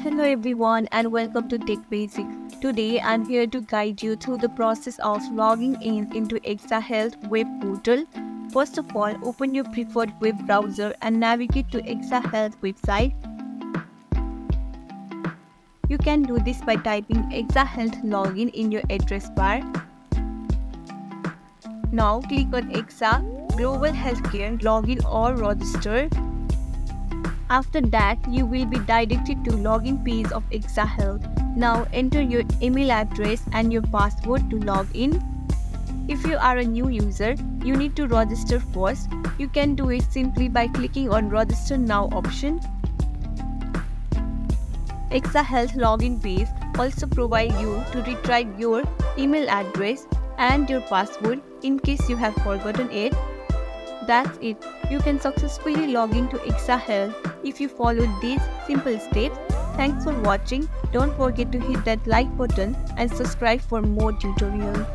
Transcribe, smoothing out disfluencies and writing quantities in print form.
Hello everyone and welcome to Tech Basics. Today I'm here to guide you through the process of logging in into AXA Health web portal. First of all, open your preferred web browser and navigate to AXA Health website. You can do this by typing AXA Health login in your address bar. Now click on AXA Global Healthcare Login or Register. After that, you will be directed to login page of AXA Health. Now enter your email address and your password to log in. If you are a new user, you need to register first. You can do it simply by clicking on Register Now option. AXA Health login page also provide you to retrieve your email address and your password in case you have forgotten it. That's it. You can successfully log into AXA Health if you follow these simple steps. Thanks for watching. Don't forget to hit that like button and subscribe for more tutorials.